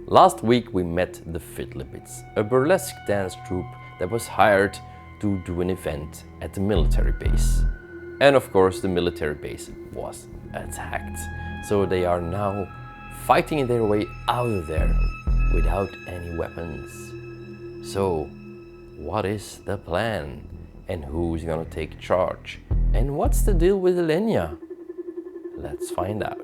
Last week we met the Fiddly Bits, a burlesque dance troupe that was hired to do an event at the military base. And of course the military base was attacked. So they are now fighting their way out of there without any weapons. So what is the plan? And who's gonna take charge? And what's the deal with Yveline? Let's find out.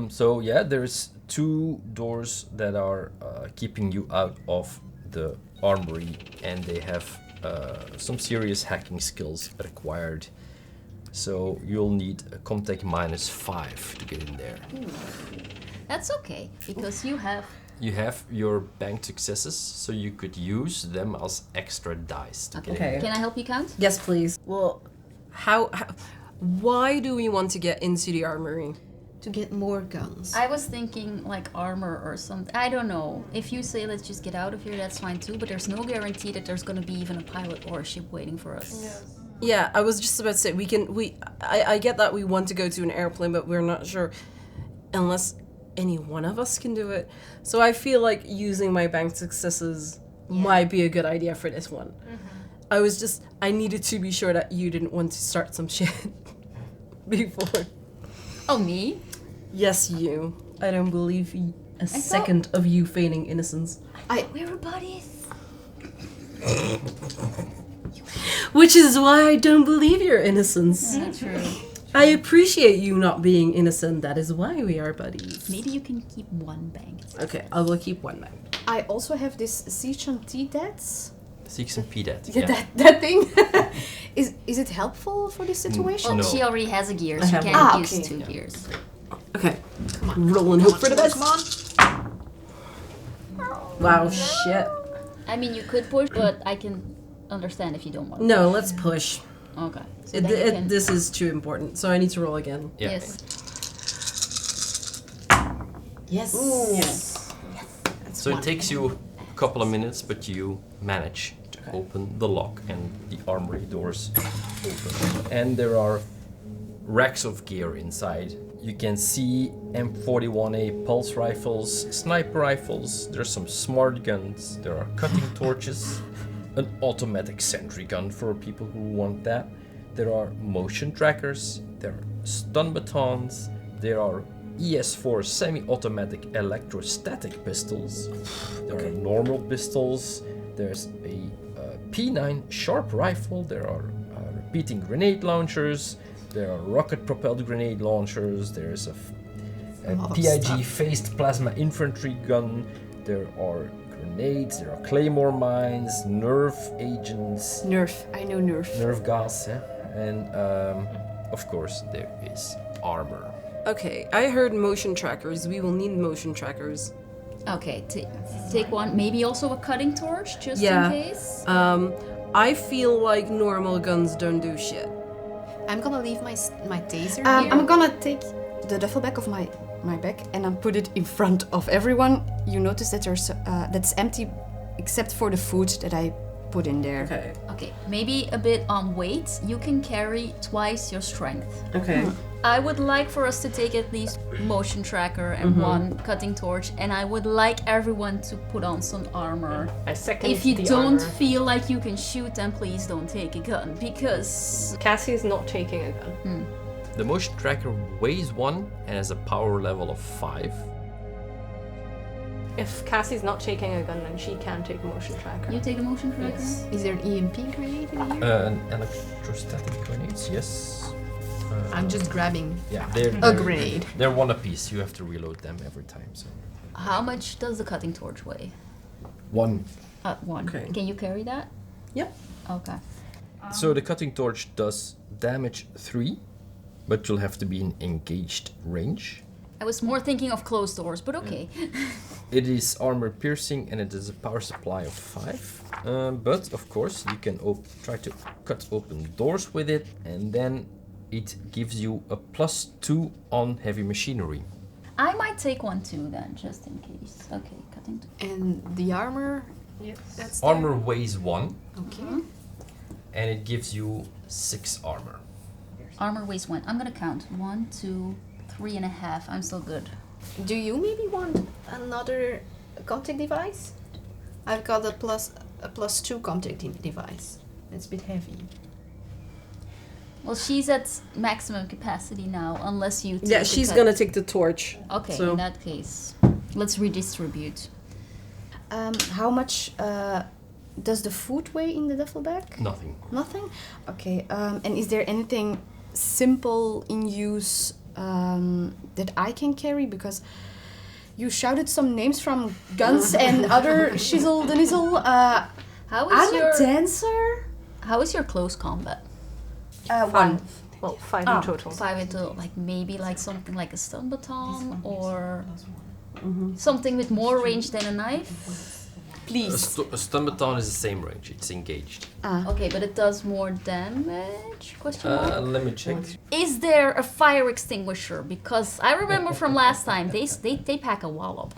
So yeah, there's two doors that are keeping you out of the armory, and they have some serious hacking skills required. So you'll need a contact -5 to get in there. That's okay, because you have... You have your banked successes, so you could use them as extra dice to get in there. Can I help you count? Yes, please. Well, why do we want to get into the armory? To get more guns. I was thinking like armor or something. I don't know. If you say let's just get out of here, that's fine too, but there's no guarantee that there's gonna be even a pilot or a ship waiting for us. Yes. Yeah, I was just about to say, I get that we want to go to an airplane, but we're not sure unless any one of us can do it. So I feel like using my banked successes might be a good idea for this one. I needed to be sure that you didn't want to start some shit before. Oh, me? Yes, you. I don't believe a second of you feigning innocence. We were buddies. Which is why I don't believe your innocence. Not true. I appreciate you not being innocent. That is why we are buddies. Maybe you can keep one bank. Okay, I will keep one bank. I also have this siege and T-dats. Six and PDAT. Yeah, that thing. Is it helpful for this situation? Well, No. she already has a gear. I She have can't one. use Okay. 2 gears. Okay. Roll and hope for the best. Wow, shit. I mean, you could push, but I can understand if you don't want to. No, let's push. Okay. So then you can... This is too important, so I need to roll again. Yeah. Yes. Yes. Yes. So it takes you a couple of minutes, but you manage to open the lock and the armory doors open. And there are racks of gear inside. You can see M41A pulse rifles, sniper rifles, there's some smart guns, there are cutting torches, an automatic sentry gun for people who want that. There are motion trackers, there are stun batons, there are ES4 semi-automatic electrostatic pistols, there are normal pistols, there's a P9 sharp rifle, there are repeating grenade launchers, there are rocket-propelled grenade launchers, there's a PIG phased plasma infantry gun, there are grenades, there are claymore mines, nerve agents. Nerf. I know Nerf. Nerve gas, and of course there is armor. Okay, I heard motion trackers. We will need motion trackers. Okay, take one. Maybe also a cutting torch, just Yeah. in case. I feel like normal guns don't do shit. I'm gonna leave my taser here. I'm gonna take the duffel bag of my bag and I'll put it in front of everyone. You notice that there's that's empty except for the food that I put in there. Okay. Okay, maybe a bit on weight. You can carry twice your strength. Okay. I would like for us to take at least motion tracker and one cutting torch, and I would like everyone to put on some armor. I second If you the don't armor. feel like you can shoot, then please don't take a gun, because... Cassie's not taking a gun. The motion tracker weighs 1 and has a power level of 5. If Cassie's not taking a gun, then she can take a motion tracker. You take a motion tracker? Yes. Is there an EMP grenade in here? An electrostatic grenades, yes. I'm just grabbing Yeah, a grenade. They're one apiece. You have to reload them every time. So How much does the cutting torch weigh? 1. 1. Okay. Can you carry that? Yep. Okay. So the cutting torch does damage 3, but you'll have to be in engaged range. I was more thinking of closed doors, but okay. It is armor piercing and it is a power supply of 5. But of course you can try to cut open doors with it, and then it gives you a +2 on heavy machinery. I might take one too then, just in case. Okay, cutting. And the armor? Yes. That's Armor weighs 1 Okay. and it gives you 6 armor. Armor weighs 1. I'm gonna count. 1, 2, 3.5. I'm still good. Do you maybe want another contact device? I've got a +2 contact device. It's a bit heavy. Well, she's at maximum capacity now, unless you take Yeah, the she's cut. gonna take the torch. Okay, so- in that case, let's redistribute. How much does the food weigh in the duffel bag? Nothing. Nothing? Okay. And is there anything simple in use that I can carry? Because you shouted some names from guns and other shizzle denizzle. How is I'm your a dancer. How is your close combat? 1. Well, 5 in total. 5 into like maybe like something like a stun baton or something with more range than a knife. Please. A stun baton is the same range. It's engaged. Okay, but it does more damage? Question mark. Let me check. Is there a fire extinguisher? Because I remember from last time they pack a wallop.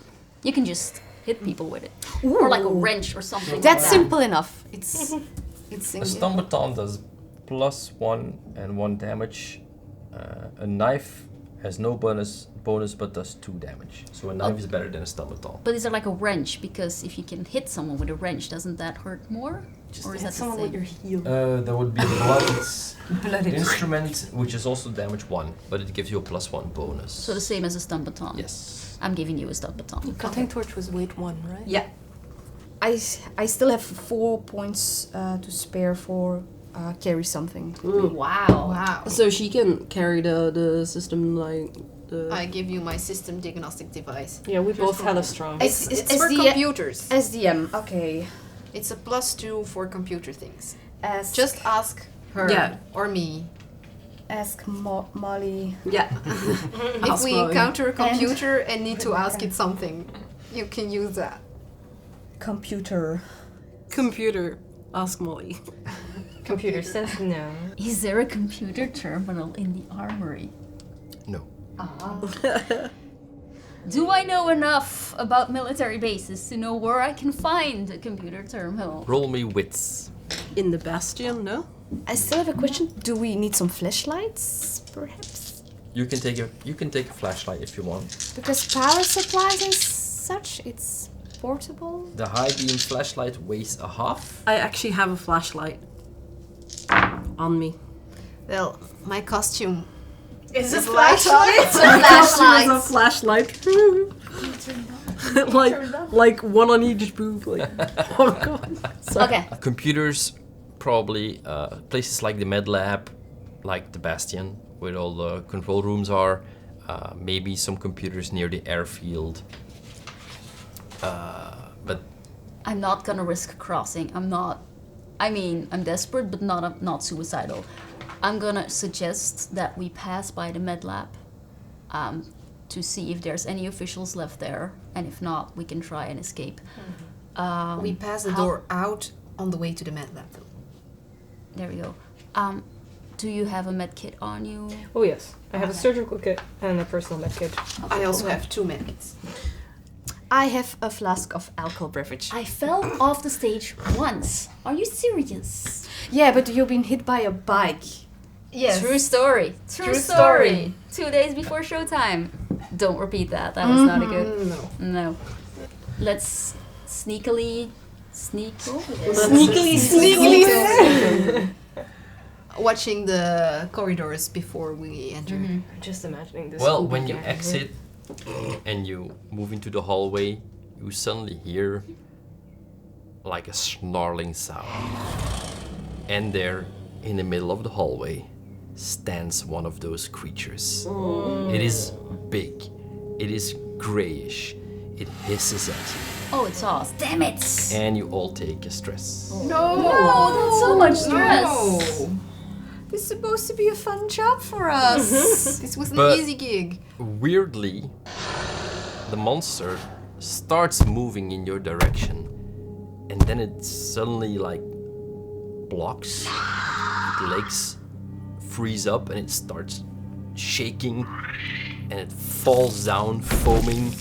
You can just hit people with it, or like a wrench or something. That's like that. simple enough. It's A stun baton does +1 and 1 damage. A knife has no bonus but does 2 damage. So a knife is better than a stun baton. But is there like a wrench? Because if you can hit someone with a wrench, doesn't that hurt more? Or is that the same? heel. There would be a blooded instrument, which is also damage 1, but it gives you a +1 bonus. So the same as a stun baton. Yes. I'm giving you a stun baton. Cutting torch was weight 1, right? Yeah. I still have 4 points to spare for carry something. Wow. Wow. So she can carry the system like the. I give you my system diagnostic device. Yeah, we both had a strong. It's for computers. SDM, okay. It's a +2 for computer things. Just ask her Yeah. or me. Ask Molly. Yeah. If Ask we Molly. encounter a computer and need to ask it something, you can use that. Computer. Computer. Ask Molly. Computer says no. Is there a computer terminal in the armory? No. Do I know enough about military bases to know where I can find a computer terminal? Roll me wits. In the bastion, no? I still have a question. Do we need some flashlights, perhaps? You can take a flashlight if you want. Because power supplies and such, it's portable. The high beam flashlight weighs a half. I actually have a flashlight on me. Well, my costume Is a flashlight. There's a flashlight. like one on each boob. Like, oh god. Sorry. Okay. Computers, probably places like the med lab, like the Bastion, where all the control rooms are. Maybe some computers near the airfield. But I'm not gonna risk crossing. I'm desperate, but not suicidal. I'm gonna suggest that we pass by the med lab to see if there's any officials left there, and if not, we can try and escape. We pass the door out on the way to the med lab. There we go. Do you have a med kit on you? Oh yes, I have a surgical kit and a personal med kit. I also have 2 med kits. I have a flask of alcohol beverage. I fell off the stage once. Are you serious? Yeah, but you've been hit by a bike. Yes. True story. True story. 2 days before showtime. Don't repeat that. That was not a good. No. Let's sneakily. Watching the corridors before we enter. Just imagining this. well, when you exit and you move into the hallway, you suddenly hear like a snarling sound. And there, in the middle of the hallway, stands one of those creatures. It is big. It is grayish. It hisses at you. Oh, it's off. Damn it! And you all take a stress. No, that's so much stress. This is supposed to be a fun job for us. This was an But- easy gig. Weirdly, the monster starts moving in your direction, and then it suddenly like blocks. Its legs freeze up, and it starts shaking, and it falls down, foaming,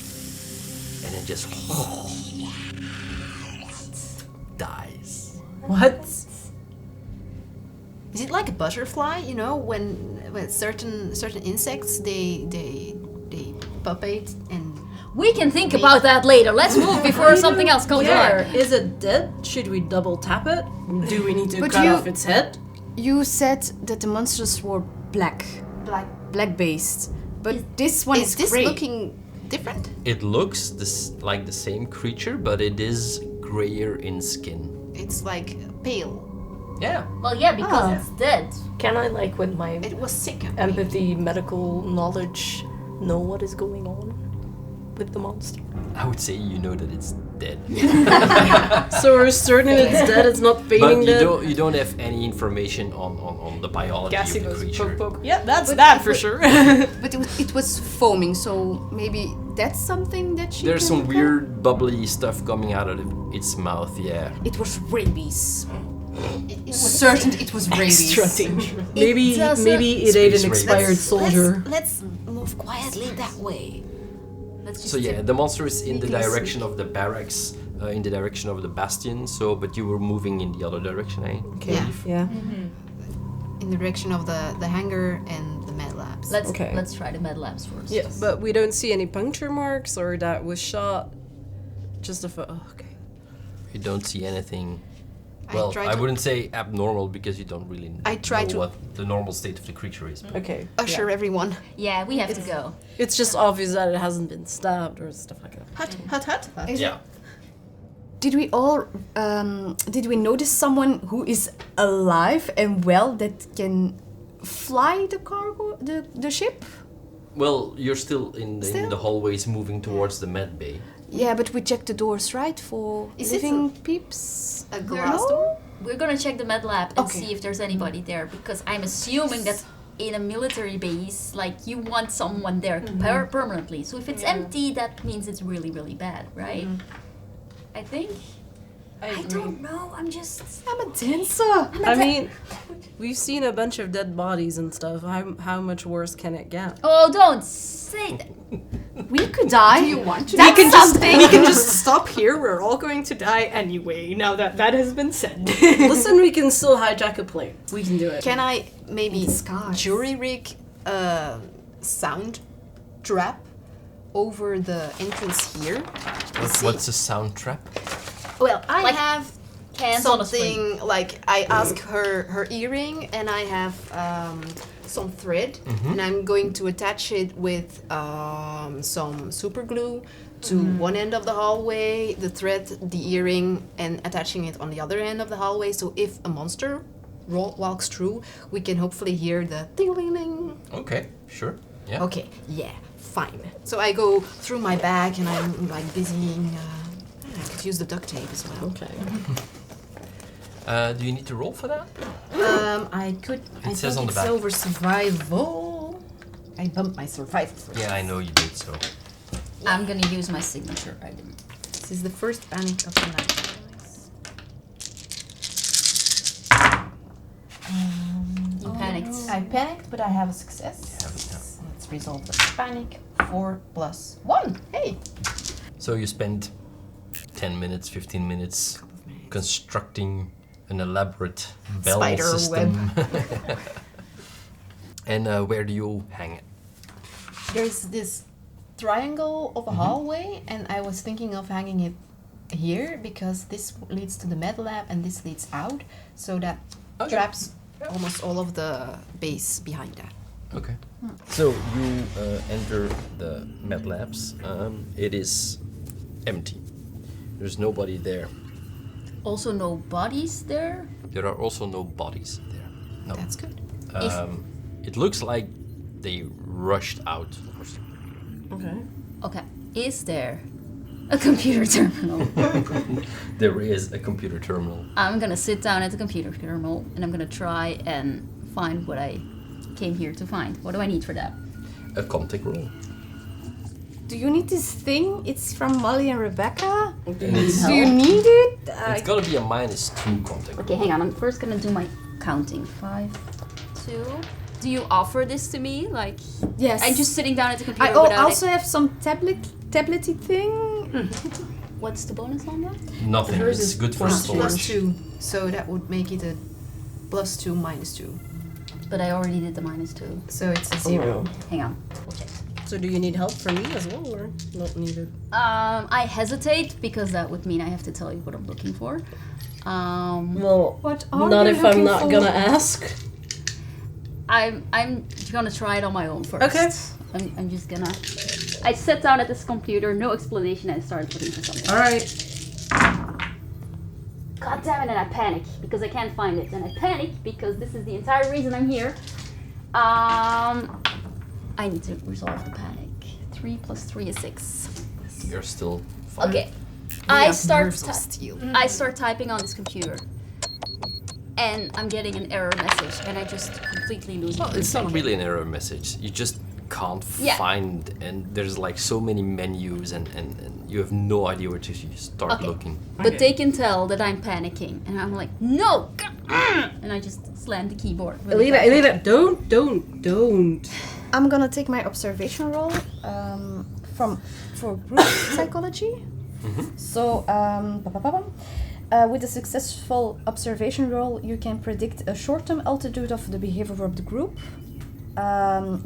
and it just dies. What? Is it like a butterfly? You know, when certain insects they pupate and We can think about that later. Let's move before something else comes Where? along. Is it dead? Should we double tap it? Do we need to But cut you- off its head? You said that the monsters were black based, but this one is is this gray. looking different? It looks like the same creature, but it is grayer in skin. It's like pale. Yeah. Well, yeah, because it's dead. Can I, like, with my It was sick. empathy, medical knowledge, know what is going on with the monster? I would say you know that it's dead. So we're certain it's dead, it's not But fading you dead? don't have any information on the biology of the creature. Yeah, that's But- that for but- sure. But it was foaming, so maybe that's something that she. There's can some look weird bubbly stuff coming out of its mouth, yeah. at. It was rabies. It was Certain it was rabies. Maybe doesn't- maybe it ate an Space expired soldier. Let's move quietly that way. Let's just So yeah, the monster is in the direction of the barracks, in the direction of the bastion, but you were moving in the other direction, eh? Yeah. Yeah. In the direction of the hangar and the med labs. Let's try the med labs first. Yes. But we don't see any puncture marks or that was shot. Just a okay. You don't see anything. I Well, tried I to- wouldn't say abnormal because you don't really I tried know to- what the normal state of the creature is. Okay. Usher everyone. Yeah, we have to go. It's just obvious that it hasn't been stabbed or stuff like that. Hut, hut, hut. Yeah. Did we all? Did we notice someone who is alive and well that can fly the cargo, the ship? Well, you're still in Still? the hallways moving towards the med bay. Yeah, but we checked the doors, right, for Is it living peeps. A glass door? We're gonna check the med lab and Okay. see if there's anybody there, because I'm assuming that in a military base, like, you want someone there permanently. So if it's empty, that means it's really, really bad, right? I think. I don't know. I'm just. I'm a dancer. I mean, we've seen a bunch of dead bodies and stuff. How much worse can it get? Oh, don't say that. We could die. Do you want to? That's something. We can just stop here. We're all going to die anyway. Now that has been said. Listen, we can still hijack a plane. We can do it. Can I maybe Disguise. jury rig a sound trap over the entrance here? What's a sound trap? Well, I Like have Hands on a string. something like I ask her earring, and I have some thread, and I'm going to attach it with some super glue to one end of the hallway, the thread, the earring, and attaching it on the other end of the hallway. So if a monster walks through, we can hopefully hear the ding-a-ling-ling. Okay, sure. Yeah. Okay, yeah, fine. So I go through my bag, and I'm like busying. I could use the duct tape as well. Okay. Do you need to roll for that? I could. I It says think on the it's back. over survival. I bumped my survival first. Yeah, I know you did so. I'm gonna use my signature item. This is the first panic of the night. You panicked. I panicked, but I have a success. Let's resolve the panic. 4 + 1. Hey. So you spend 10 minutes, 15 minutes constructing an elaborate bell Spider system. And where do you hang it? There's this triangle of a hallway, and I was thinking of hanging it here because this leads to the med lab and this leads out, so that traps almost all of the base behind that. Okay. So you enter the med labs. It is empty. There's nobody there. Also, no bodies there. There are also no bodies there. No. That's good. It looks like they rushed out or something. Okay. Okay. Is there a computer terminal? There is a computer terminal. I'm gonna sit down at the computer terminal and I'm gonna try and find what I came here to find. What do I need for that? A contact roll. Do you need this thing? It's from Molly and Rebecca. And it's, Do you need it? it's gonna be a -2 contact roll. Okay, hang on. I'm first gonna do my counting. 5, 2. Do you offer this to me? Like, Yes. I'm just sitting down at the computer I without also have some tablety thing. What's the bonus on that? Nothing. Hers It's is good for storage. +2, so that would make it a +2 -2. But I already did the -2. So it's a 0. Hang on. We'll check. So do you need help from me as well, or not needed? I hesitate because that would mean I have to tell you what I'm looking for. Well, What are not you if I'm looking not for? gonna ask. I'm gonna try it on my own first. Okay. I'm just gonna. I sat down at this computer, no explanation, and I started looking for something. All right. God damn it! And I panic because I can't find it, and I panic because this is the entire reason I'm here. I need to resolve the panic. 3 + 3 is 6. You're still fine. Okay. I start typing on this computer, and I'm getting an error message, and I just completely lose. Well, it's not really an error message. You just can't Yeah. find, and there's like so many menus, and you have no idea where to start Okay. looking. But they can tell that I'm panicking, and I'm like, no! And I just slam the keyboard. really fast. Elena, don't. I'm gonna take my observation roll for group psychology. So, with a successful observation roll, you can predict a short-term altitude of the behavior of the group.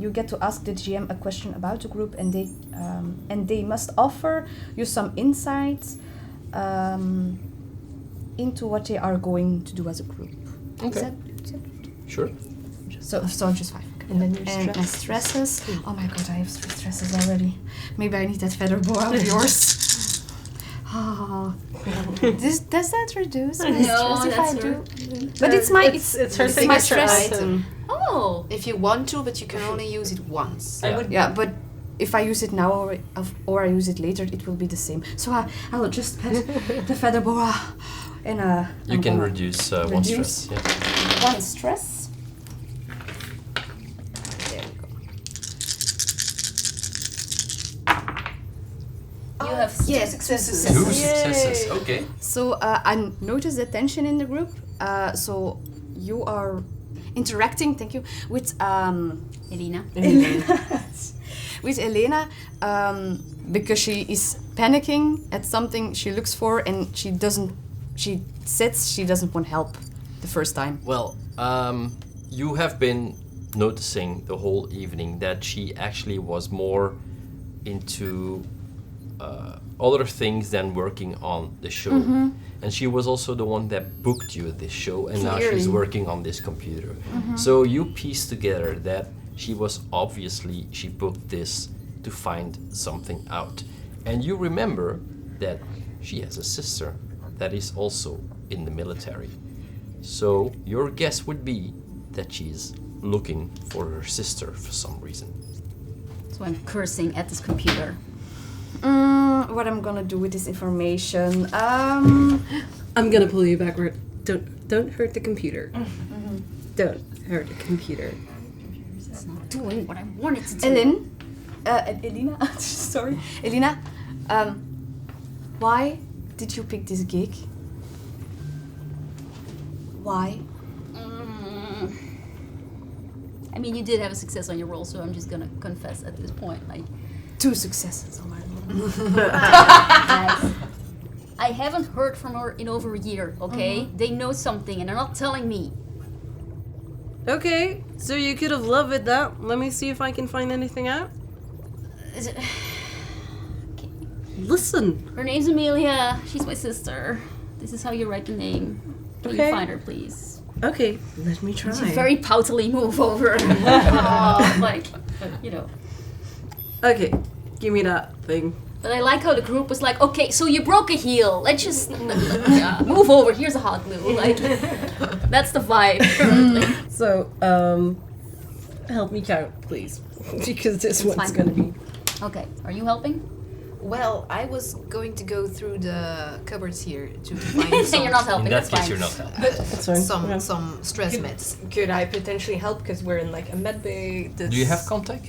You get to ask the GM a question about the group, and they must offer you some insights into what they are going to do as a group. Okay. Is that Sure. so just 5. And then your And my stress. stresses. Oh my god, I have 3 stresses already. Maybe I need that feather boa of yours. Oh. Does that reduce my No, stress if that's I her. do? But it's my It's her It's my signature stress item. item. Oh! If you want to, but you can only use it once. Yeah. yeah, but if I use it now or I use it later, it will be the same. So I will just pet the feather boa and You I'm can gonna reduce one reduce. stress. Yeah. 1 stress. There we go. You have Yes, successes. 2 successes. Okay. So I notice the tension in the group. So you are interacting, thank you, with Elena. with Elena because she is panicking at something she looks for, and she says she doesn't want help the first time. Well, you have been noticing the whole evening that she actually was more into other things than working on the show. And she was also the one that booked you this show, and now she's working on this computer. So you piece together that she booked this to find something out. And you remember that she has a sister that is also in the military. So your guess would be that she's looking for her sister for some reason. So I'm cursing at this computer. What I'm gonna do with this information? I'm gonna pull you backward. Don't hurt the computer. Don't hurt the computer. It's not doing what I wanted to do. Elena, sorry, Elena. Why did you pick this gig? Why? I mean, you did have a success on your roll, so I'm just gonna confess at this point. Like, 2 successes on my roll. guys, I haven't heard from her in over a year. Okay, they know something, and they're not telling me. Okay, so you could have loved it that. Let me see if I can find anything out. Is it? Listen. Her name's Amelia. She's my sister. This is how you write the name. Can Okay. you find her, please? Okay, let me try. She very poutily move over. Like, you know. Okay, give me that thing. But I like how the group was like, okay, so you broke a heel. Let's just move over. Here's a hot glue. Like, that's the vibe currently. So, help me count, please. Because this It's one's fine. gonna be... Okay, are you helping? Well, I was going to go through the cupboards here to find some, You're not helping. In that that's case, fine. you're not helping. some stress meds. Could I potentially help because we're in like a med bay? Do you have contact?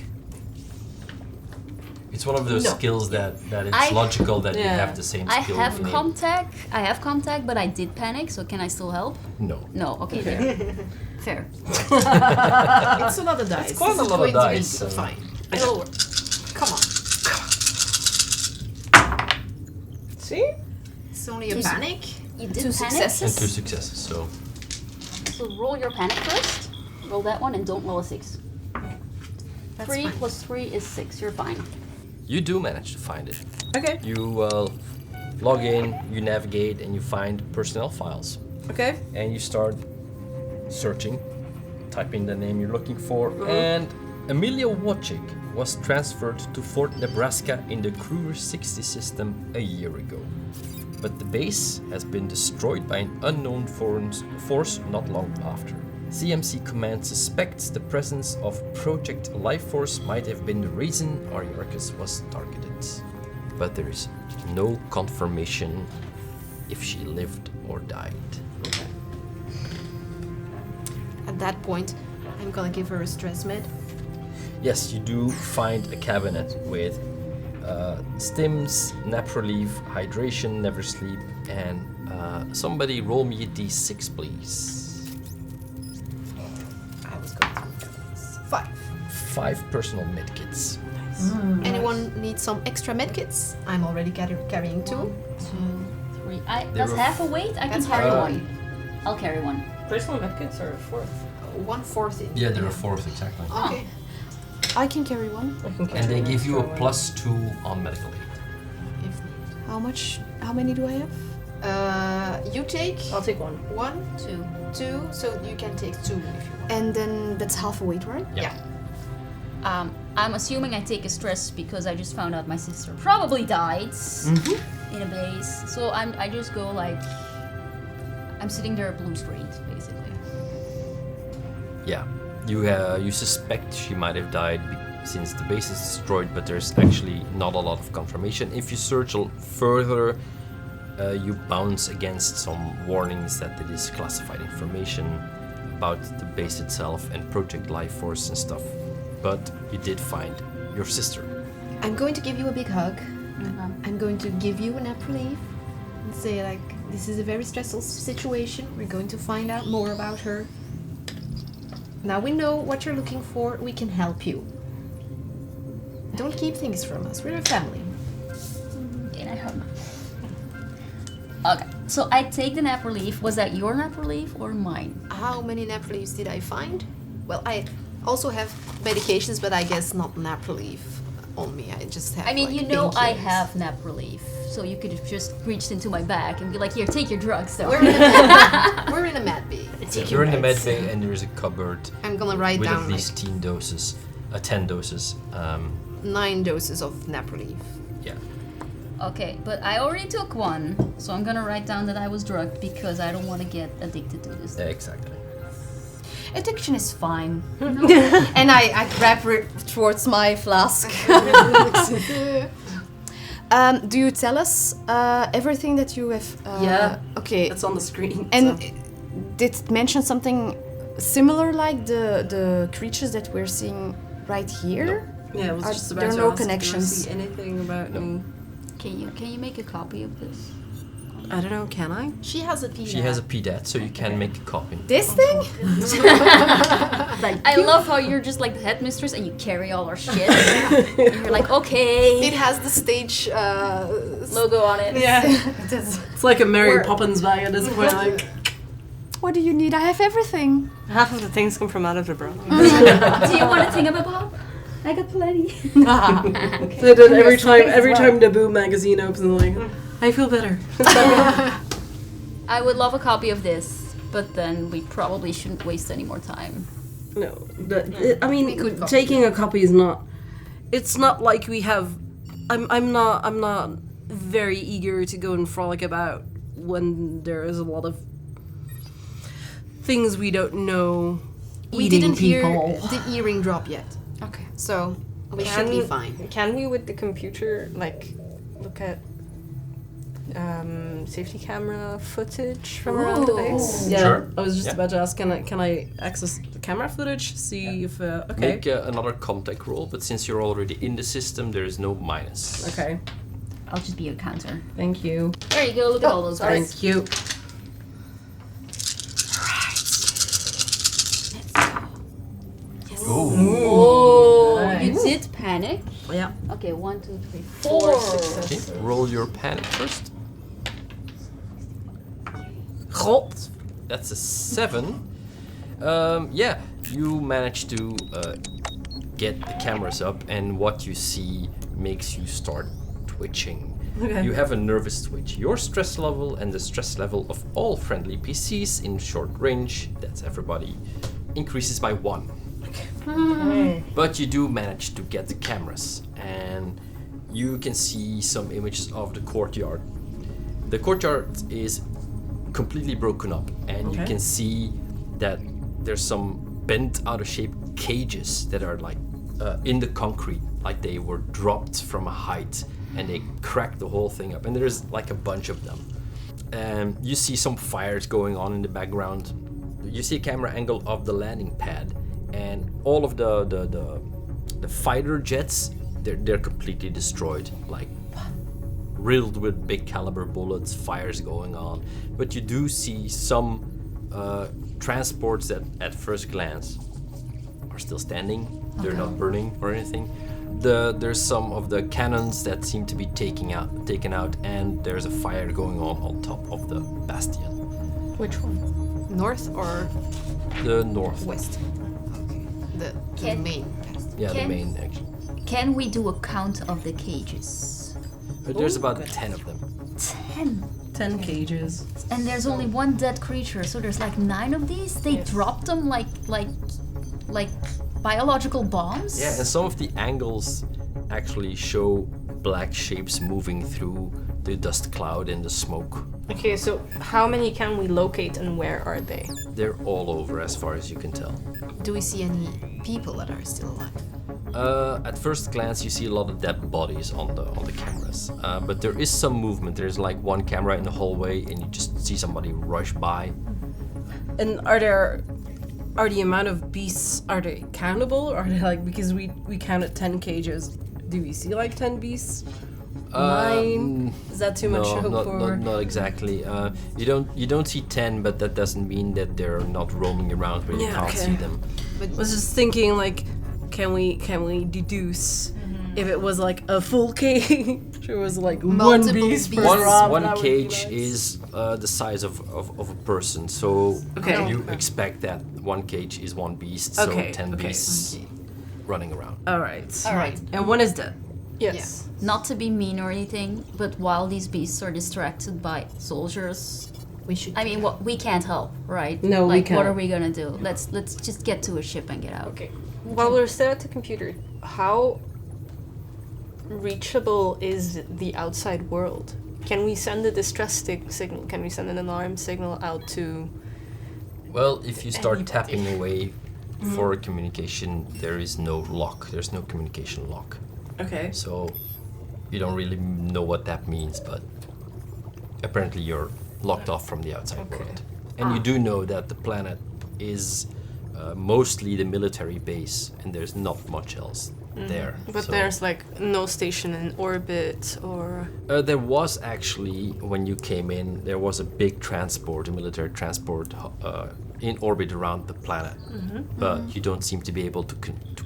It's one of those skills that it's I- logical that you have the same I skill. have in it. contact. I have contact, but I did panic. So can I still help? No. No. Okay. Fair. Fair. It's a lot of dice. It's quite This a is lot of going to be dice, so- fine. It'll work. Come on. See? It's only a panic. You did Two panic. successes. And 2 successes, so So roll your panic first. Roll that one and don't roll a 6. That's 3 fine. plus 3 is 6. You're fine. you do manage to find it. Okay. You log in, you navigate, and you find personnel files. Okay. And you start searching, typing the name you're looking for, and Amelia Wojcik was transferred to Fort Nebraska in the Kruger 60 system a year ago. But the base has been destroyed by an unknown force not long after. CMC Command suspects the presence of Project Lifeforce might have been the reason Ariarchus was targeted. But there is no confirmation if she lived or died. At that point, I'm gonna give her a stress med. Yes, you do find a cabinet with stims, nap relief, hydration, never sleep, and somebody roll me a d6, please. I was going through those. 5. 5 personal medkits. Anyone need some extra medkits? I'm already carrying 2. 2, 3. There That's were half a weight. I can That's carry half. one. I'll carry one. Personal medkits are 4th. 1/4 in. Yeah, there are 4 exactly. Okay. I can carry one. I can carry And they one give you a extra one. +2 on medical aid. If How much? How many do I have? you take I'll take one. 1, 2. 2, so you can take 2 if you want. And then that's half a weight, right? Yeah. I'm assuming I take a stress because I just found out my sister probably died in a base. So I just go like I'm sitting there blue straight, basically. Yeah, you suspect she might have died since the base is destroyed, but there's actually not a lot of confirmation. If you search further, you bounce against some warnings that it is classified information about the base itself and Project Lifeforce and stuff. But you did find your sister. I'm going to give you a big hug. I'm going to give you a nap relief and say like, this is a very stressful situation. We're going to find out more about her. Now we know what you're looking for. We can help you. Don't keep things from us. We're a family. And I hug. Okay, so I take the nap relief. Was that your nap relief or mine? How many nap reliefs did I find? Well, I also have medications, but I guess not nap relief on me. I just have. I mean, like, you know I painkillers. have nap relief, so you could have just reached into my bag and be like, here, take your drugs. So. We're in a med bay. You're in the med bay and there's a cupboard I'm gonna write with down at least 10 doses. 10 doses. 9 doses of nap relief. Yeah. Okay, but I already took one, so I'm gonna write down that I was drugged because I don't want to get addicted to this. Exactly. Addiction is fine. And I grab it towards my flask. Do you tell us everything that you have? Yeah. Okay. It's on the screen. And so. did it mention something similar like the creatures that we're seeing right here? Yeah, it was Are just about there to no ask if you connections? see anything about me. Can you make a copy of this? I don't know, can I? She has a PDA. She has a PDAT, so you can make a copy. This thing? I love how you're just like the headmistress and you carry all our shit. And you're like, okay. It has the stage Logo on it. Yeah. It is. It's like a Mary We're- Poppins bag at this point. Like, What do you need? I have everything. Half of the things come from out of the bra. Do you want a thing about Bob? I got plenty. so then every time Naboo magazine opens, I'm like, I feel better. I would love a copy of this, but then we probably shouldn't waste any more time. No, I We mean, could copy taking a copy is not. It's not like we have. I'm not very eager to go and frolic about when there is a lot of things we don't know. We eating didn't hear people. the earring drop yet, Okay. so we should be fine. Can we, with the computer, like, look at safety camera footage from around the base? Yeah, Sure. I was just Yeah. about to ask, can I access the camera footage? See if okay. Make another contact roll, but since you're already in the system, there is no minus. Okay, I'll just be your counter. thank you. There you go. Look at all those guys. Thank you. Oh, Nice. you did panic. Yeah. Okay, 1, 2, 3, 4. Okay, roll your panic first. God. That's a 7. Yeah, you manage to get the cameras up, and what you see makes you start twitching. Okay. You have a nervous twitch. Your stress level and the stress level of all friendly PCs in short range, that's everybody, increases by 1. But you do manage to get the cameras, and you can see some images of the courtyard. The courtyard is completely broken up, and you can see that there's some bent out of shape cages that are like in the concrete, like they were dropped from a height, and they cracked the whole thing up, and there's like a bunch of them. You see some fires going on in the background. You see a camera angle of the landing pad, and all of the fighter jets, they're completely destroyed, like riddled with big caliber bullets, fires going on. But you do see some transports that at first glance are still standing. They're not burning or anything. There's some of the cannons that seem to be taken out, and there's a fire going on top of the bastion. Which one? North or The north. west? Okay. The Can- main. Yeah, the Can- main actually. Can we do a count of the cages? There's about 10 of them. 10. 10 cages. And there's only one dead creature, so there's like 9 of these. They dropped them like biological bombs. Yeah, and some of the angles actually show black shapes moving through the dust cloud and the smoke. Okay, so how many can we locate and where are they? They're all over as far as you can tell. Do we see any people that are still alive? At first glance, you see a lot of dead bodies on the cameras, but there is some movement. There's like one camera in the hallway, and you just see somebody rush by. And are the amount of beasts, are they countable? Or are they like, because we counted 10 cages, do we see like 10 beasts? 9? Is that too much to hope for? Not exactly. You don't see 10, but that doesn't mean that they're not roaming around where you Yeah, can't okay. see them. I was just thinking like, can we deduce if it was like a full cage or was like one Multiple beast per beasts. drop? One that would be cage nice. is the size of a person, so Okay. you expect that one cage is one beast, so Okay, 10 okay. beasts running around. Alright. Alright. And one is dead. Yes. Not to be mean or anything, but while these beasts are distracted by soldiers, We should. I mean, what we can't help, right? No, we like, what can't. are we gonna do? Let's just get to a ship and get out. Okay. While we're still at the computer, how reachable is the outside world? Can we send a distress signal? Can we send an alarm signal out to... Well, if you start Anybody. tapping away for communication, there is no lock. There's no communication lock. Okay. So you don't really know what that means, but apparently you're locked off from the outside world. And you do know that the planet is mostly the military base, and there's not much else there. But So, there's like no station in orbit or... there was actually, when you came in, there was a big transport, a military transport in orbit around the planet. But you don't seem to be able to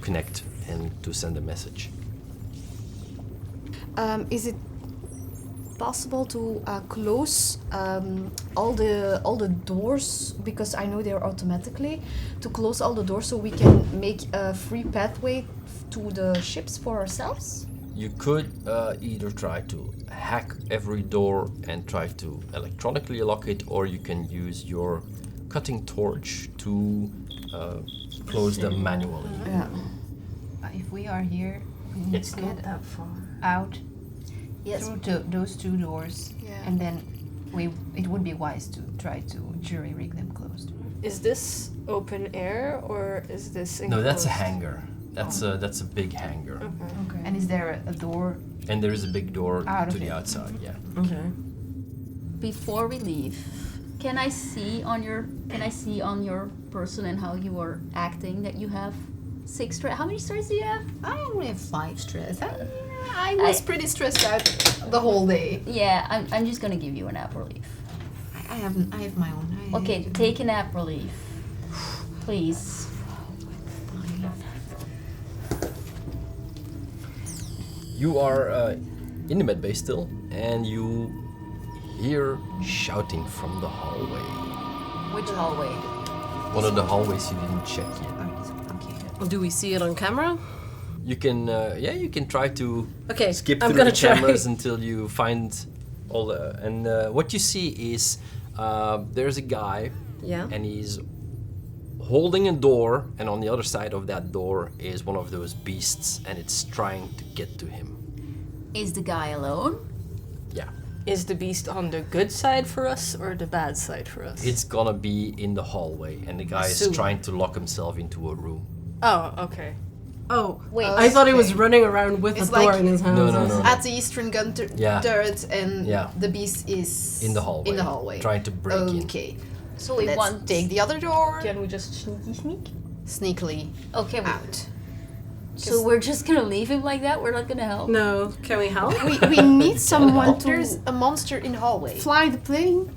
connect and to send a message. Is it possible to close all the doors, because I know they're automatically, to close all the doors so we can make a free pathway to the ships for ourselves? You could either try to hack every door and try to electronically lock it, or you can use your cutting torch to close them manually. Yeah. If we are here, we need to get that far. out Yes. through those 2 doors, Yeah. and then it would be wise to try to jury rig them closed. Is this open air or is this No, that's a enclosed? hangar. That's a big hangar. Okay. And is there a door? And there is a big door Out of to the it. outside. Yeah. Okay. Before we leave, can I see on your person and how you are acting that you have 6 stress? How many stress do you have? I only have 5 stress. I was pretty stressed out the whole day. Yeah, I'm just gonna give you an app relief. I have my own. Okay, take an app relief, please. You are in the med bay still, and you hear shouting from the hallway. Which hallway? One of the hallways you didn't check yet. Okay. Do we see it on camera? You can, you can try to Okay, skip I'm through gonna the try. cameras until you find all the. And what you see is there's a guy, Yeah. and he's holding a door, and on the other side of that door is one of those beasts, and it's trying to get to him. Is the guy alone? Yeah. Is the beast on the good side for us or the bad side for us? It's gonna be in the hallway, and the guy is Assume. trying to lock himself into a room. Oh, okay. Oh, Wait. I thought he was Okay. running around with It's a door like- in his hands. No. At the eastern gun Yeah. turret, and Yeah. the beast is In the hallway. In the hallway. Trying to break in. Okay. So we Let's want. take the other door. Can we just sneak? Sneakily Okay. out. So we're just gonna leave him like that? We're not gonna help? No, can we help? We need someone to There's a monster in the hallway. fly the plane.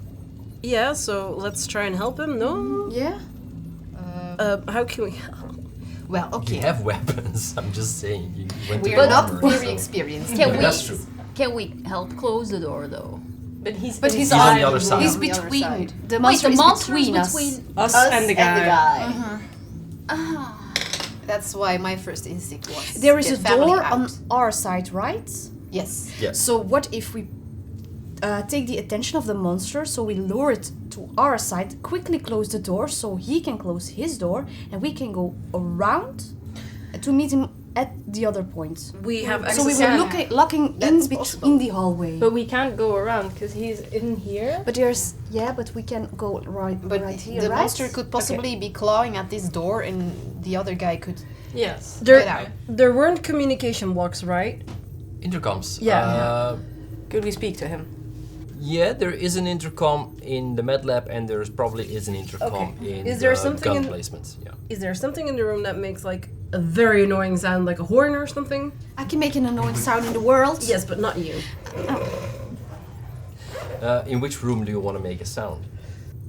Yeah, so let's try and help him. No? Yeah. How can we help? Well, You okay. have weapons. I'm just saying. You went to We the are not armory, very so- experienced. Can Yeah, we? that's true. Can we help close the door though? But he's He's on the other side. He's On the other between. side. The Wait, monster the is monster between is us. between. us, Us and the guy. That's why my first instinct was. There is get a family door out. on our side, right? Yes. Yes. So what if we take the attention of the monster, so we lure it to our side, quickly close the door so he can close his door, and we can go around to meet him at the other point. We have So we access. were locking in That's between possible. in the hallway. But we can't go around because he's in here. But but we can go But right here, the right? monster could possibly be clawing at this door, and the other guy could Yes. get out. There weren't communication blocks, right? Intercoms. Yeah. Could we speak to him? Yeah, there is an intercom in the med lab, and there probably is an intercom in Is there the something gun in- placements. Yeah. Is there something in the room that makes like a very annoying sound, like a horn or something? I can make an annoying sound in the world. Yes, but not you. In which room do you want to make a sound?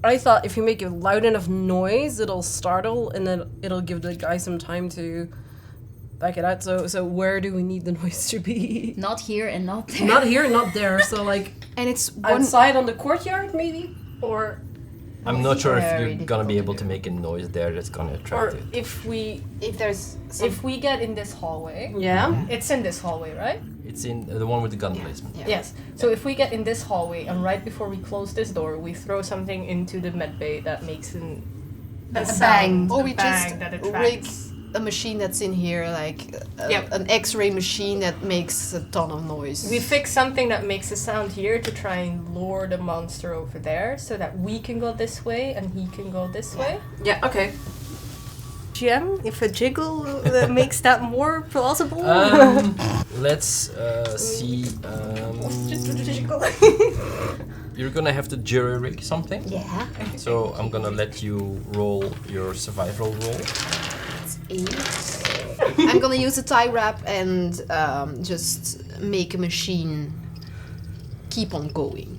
I thought if you make a loud enough noise, it'll startle, and then it'll give the guy some time to back it out. So where do we need the noise to be? Not here and not there. Not here, not there. So like And it's one. outside on the courtyard, maybe, or I'm not sure if Very you're gonna be difficult able to to make a noise there that's gonna Or attract it. if we If there's some, if we get in this hallway, yeah. it's in this hallway, right? It's in the one with the gun placement. yeah. Yes. So if we get in this hallway and right before we close this door, we throw something into the med bay that makes a sound, bang. Or a we bang just that rig attracts. a machine that's in here, like Yep. an X-ray machine that makes a ton of noise. We fix something that makes a sound here to try and lure the monster over there so that we can go this way and he can go this way. Yeah. Okay. GM, if a jiggle makes that more plausible. Let's see. You're gonna have to jury rig something. yeah. So I'm gonna let you roll your survival roll. 8. I'm gonna use a tie wrap and just make a machine keep on going.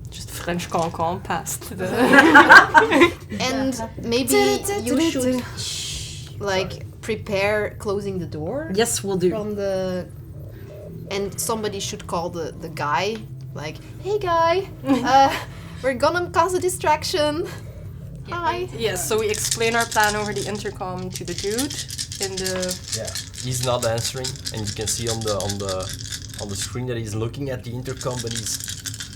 Just French cancan past the. And maybe you should like prepare closing the door Yes, we'll do. from the. And somebody should call the guy, like, hey guy, we're gonna cause a distraction. Hi. Yes, so we explain our plan over the intercom to the dude in the. Yeah. He's not answering, and you can see on the screen that he's looking at the intercom, but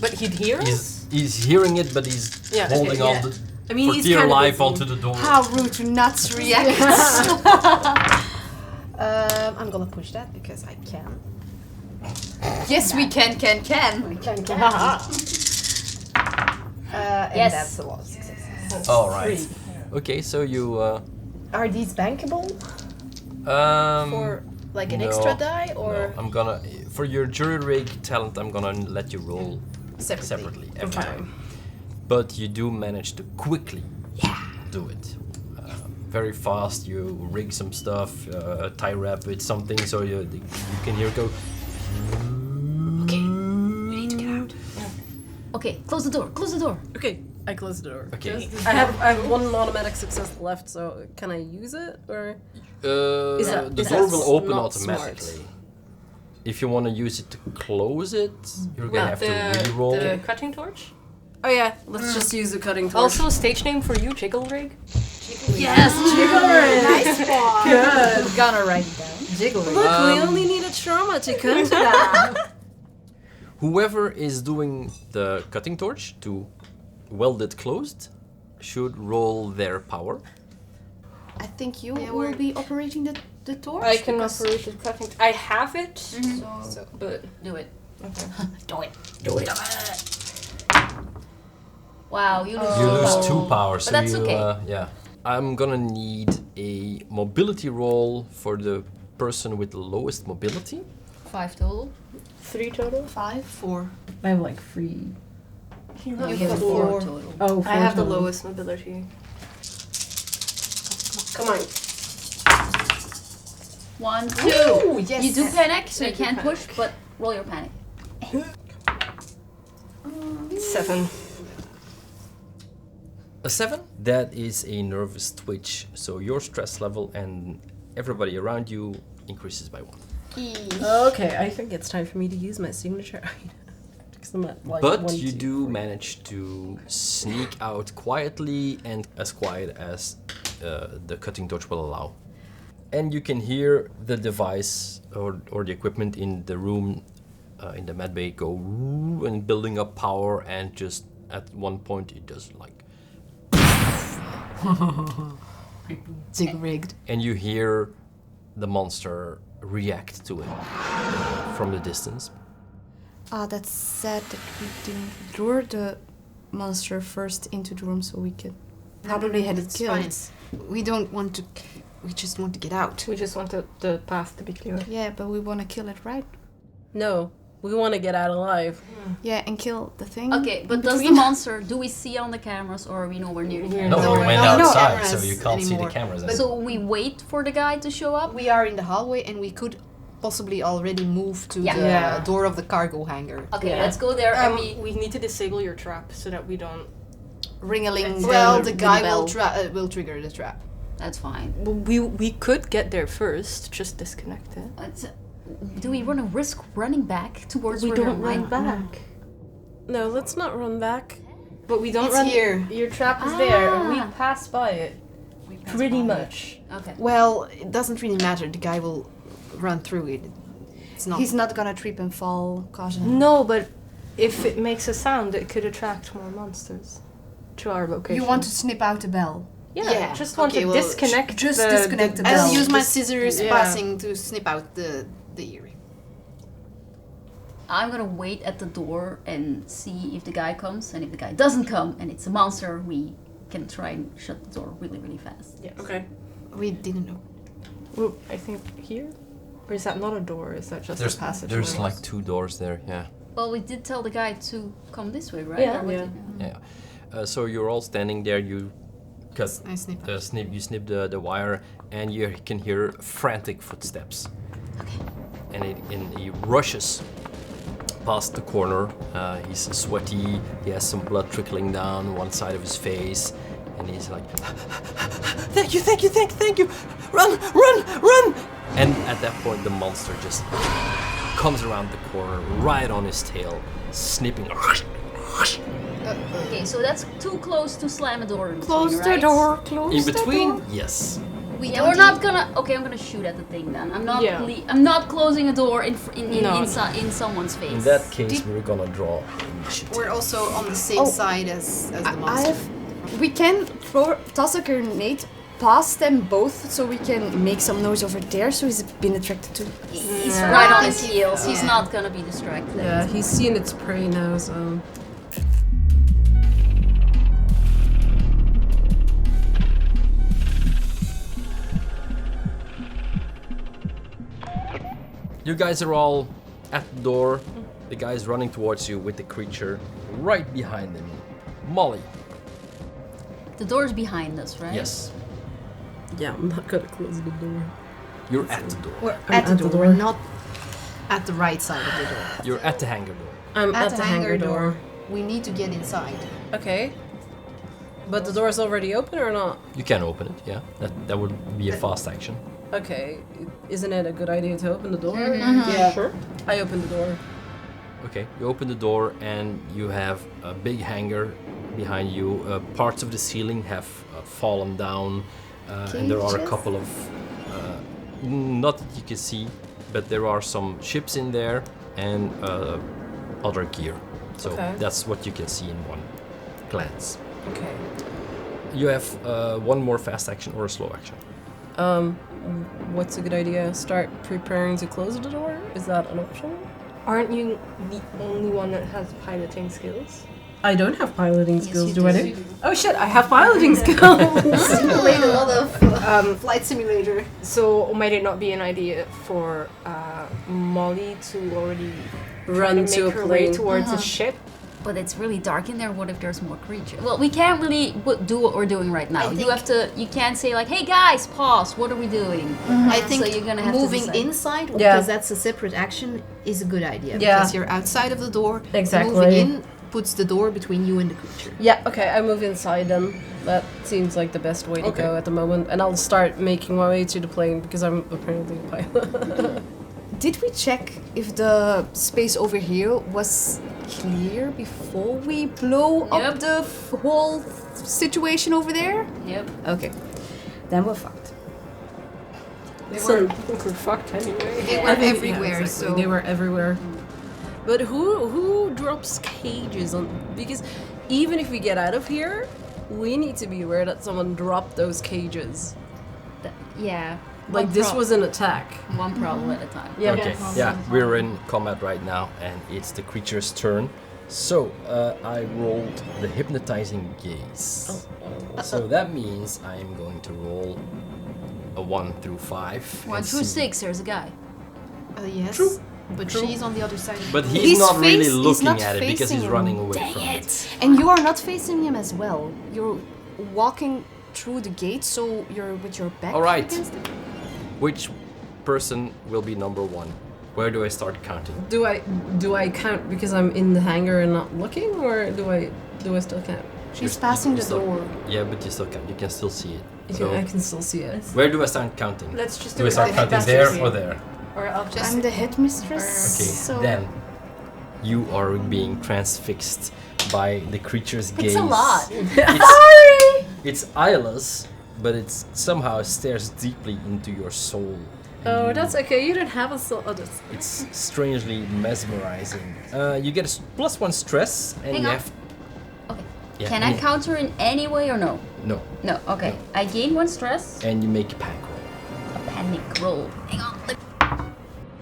But he'd hear us. he's hearing it, but he's Yeah, okay, holding on yeah. the I mean, for he's dear kind of life busy. onto the door. How rude to not react. I'm gonna push that because I can. Yes, we can. And Yes. that's a lot of successes. All right. Okay, so you Are these bankable? For like an no, extra die, or no, I'm gonna for your jury rig talent. I'm gonna let you roll separately every time. But you do manage to quickly do it. Very fast. You rig some stuff, tie wrap with something, so you can hear it go. Okay, we need to get out. Okay, close the door. Close the door. Okay, I close the door. Okay. I have one automatic success left, so can I use it or? The is door that will open not automatically. smart? If you want to use it to close it, you're gonna have to re-roll. the cutting torch. Oh yeah, let's just use the cutting torch. Also, stage name for you, Jiggle Rig. yes, jiggle rig. Nice one. Good. I'm gonna write it down. Jiggle. Look, we only need a trauma to come to that. Whoever is doing the cutting torch to weld it closed should roll their power. I think you Yeah, will we're- be operating the torch. I can because- operate the cutting. I have it, but Do it. okay. Do it. Wow, you lose. You two lose power. 2 power, so But that's you okay. yeah. I'm gonna need a mobility roll for the person with the lowest mobility. 5 total. 3 total. 5. 4. I have like 3. You have 4 total. Oh, I have the lowest mobility. Come on. 1, 2. Ooh, yes. You do panic, so I you do can't panic. push, but roll your panic. 7. A 7? That is a nervous twitch, so your stress level and everybody around you increases by 1. Okay, I think it's time for me to use my signature item. 'Cause I'm at, like, But 1, you 2, do 3. manage to sneak out quietly and as quiet as the cutting torch will allow. And you can hear the device or the equipment in the room, in the medbay go woo and building up power, and just at one point it does like. Jig rigged. And you hear the monster react to it from the distance. That's sad that we didn't lure the monster first into the room so we could probably had it It's killed. fine. We don't want to. We just want to get out. We just want the path to be clear. Yeah, but we want to kill it, right? No, we want to get out alive. Yeah, and kill the thing. Okay, but in does the between. monster, do we see on the cameras or are we nowhere near the No, cameras? No, you went no outside, cameras so you can't see the anymore. cameras. But- anymore. So we wait for the guy to show up? We are in the hallway, and we could possibly already move to Yeah. the Yeah. door of the cargo hangar. Okay, Yeah. let's go there and we... We need to disable your trap so that we don't. Ring-a-ling. Well, the guy bell. will trigger the trap. That's fine. We could get there first. Just disconnect it. Do we run a risk running back towards We where don't they're run back. No, let's not run back. But we don't It's run here. Your trap is there, and we Ah. pass by it. Pretty much. Okay. Well, it doesn't really matter. The guy will run through it. It's not. He's not gonna trip and fall, caution. No, but if it makes a sound, it could attract more monsters to our location. You want to snip out the bell. Yeah, Yeah. just want Okay, to well, disconnect. just disconnect the bell. I'll use my the- scissors yeah. passing to snip out the earring. I'm gonna wait at the door and see if the guy comes, and if the guy doesn't come and it's a monster, we can try and shut the door really, really fast. Yes. Okay. We didn't know. Well, I think here. Or is that not a door? Is that just a passage? There's like 2 doors there, yeah. Well, we did tell the guy to come this way, right? Yeah. Or what Yeah. did- Yeah. So you're all standing there, you cut I snip out. you snip the wire, and you can hear frantic footsteps. Okay. And he rushes past the corner. He's sweaty. He has some blood trickling down one side of his face, and he's like, "Thank you! Run!" And at that point, the monster just comes around the corner, right on his tail, snipping. Okay, so that's too close to slam a door in between, Close the right? door. Close In the between, door. yes. Yeah, we're not gonna. Okay, I'm gonna shoot at the thing then. I'm not. Yeah. I'm not closing a door in No. in someone's face. In that case, we're gonna draw initiative. We're also on the same Oh. side as the I monster. have. We can toss a grenade past them both, so we can make some noise over there. So he's been attracted to. He's right on his heels. He's Yeah. not gonna be distracted. Yeah, he's seeing its prey now, so. You guys are all at the door. The guy's running towards you with the creature right behind him. Molly. The door's behind us, right? Yes. Yeah, I'm not gonna close the door. You're at the door. We're I'm at the at the door, door. not at the right side of the door. You're at the hangar door. I'm At the hangar door, we need to get inside. Okay. But the door's already open or not? You can open it, yeah. That would be a fast action. Okay. Isn't it a good idea to open the door? Yeah. Sure. I open the door. Okay, you open the door and you have a big hangar behind you. Parts of the ceiling have fallen down, and there are a Cages? couple of, not that you can see, but there are some ships in there and other gear. So Okay. that's what you can see in one glance. Okay. You have one more fast action or a slow action. What's a good idea? Start preparing to close the door? Is that an option? Aren't you the only one that has piloting skills? I don't have piloting skills, you do I? do. Oh shit, I have piloting skills! Played a lot of flight simulator. So might it not be an idea for Molly to already Run make to a her way plane. towards a ship? But it's really dark in there. What if there's more creatures? Well, we can't really do what we're doing right now. I You think- have to. You can't say like, "Hey guys, pause. What are we doing?" I think So you're gonna have moving to decide. inside, Yeah. because that's a separate action, is a good idea. Yeah. Because you're outside of the door. Exactly. Moving in puts the door between you and the creature. Yeah, okay, I move inside then. That seems like the best way to Okay. go at the moment. And I'll start making my way to the plane because I'm apparently a pilot. Did we check if the space over here was clear before we blow Yep. up the whole situation over there? Yep. Okay, then we're fucked. So- We're fucked anyway. They were everywhere, Yeah, exactly. so They were everywhere. But who drops cages on? Because even if we get out of here, we need to be aware that someone dropped those cages. Yeah. Like this was an attack. one problem at a time. Yeah. Okay, yeah, we're in combat right now, and it's the creature's turn. So, I rolled the hypnotizing gaze. So that means I'm going to roll a 1 through 5. 1 and through see- 6. There's a guy. yes. True. But True. she's on the other side. But he's His not really face is looking not at it because facing he's him. running away from it. And you are not facing him as well. You're walking through the gate, so you're with your back All right. against it. Which person will be number 1? Where do I start counting? Do I count because I'm in the hangar and not looking, or do I still count? She's passing You the still- door. Yeah, but you still count. You can still see it. I So, can still see it. where do I start counting? Let's just Do I start counting there or there? Or I'll just I'm the headmistress. Okay, so then you are being transfixed by the creature's gaze. It's a lot. It's eyeless, but it somehow stares deeply into your soul. And Oh, you- that's okay. You don't have a soul. Oh, that's It's strangely mesmerizing. You get a +1 stress, and Hang you on. have Okay. Yeah, Can I yeah. counter in any way or no? no, No. Okay. I gain 1 stress. and you make a panic roll. A panic roll. Hang on.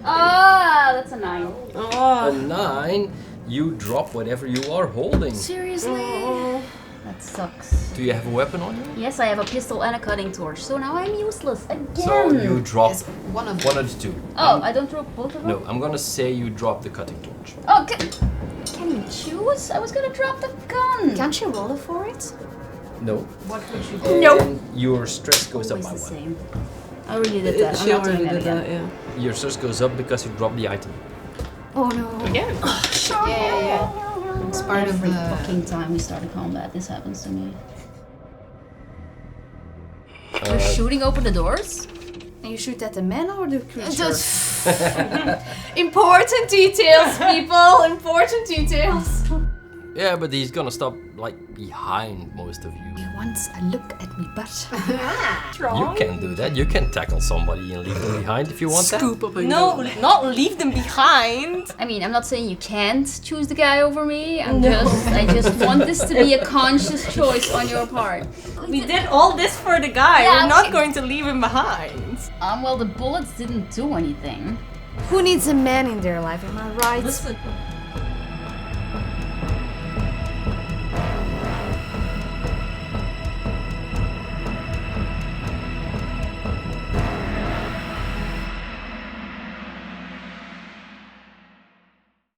Ah, that's a 9. A 9, you drop whatever you are holding. Seriously? That sucks. Do you have a weapon on you? Yes, I have a pistol and a cutting torch, so now I'm useless again. So you drop Yes, one of one of the two. Oh, I don't drop both of them? No, I'm gonna say you drop the cutting torch. Oh, can you choose? I was gonna drop the gun. Can't you roll for it? No. What would you do? And your stress goes up Always by the 1. same. I already did that. She I'm not doing already that did again. that. Yeah. Your stress goes up because you drop the item. Oh no. again. Yeah. It's part of Every the. fucking time we start a combat, this happens to me. Uh, We're shooting open the doors? And you shoot at the man or the creature? Just Important details, people. Important details. Yeah, but he's gonna stop like behind most of you. He wants a look at me, but You can do that. You can tackle somebody and leave them behind if you want that. Scoop up and No, go. not leave them behind. I mean, I'm not saying you can't choose the guy over me. I just want this to be a conscious choice on your part. We did all this for the guy. Yeah, We're not okay. going to leave him behind. Well, the bullets didn't do anything. who needs a man in their life? Am I right? Listen,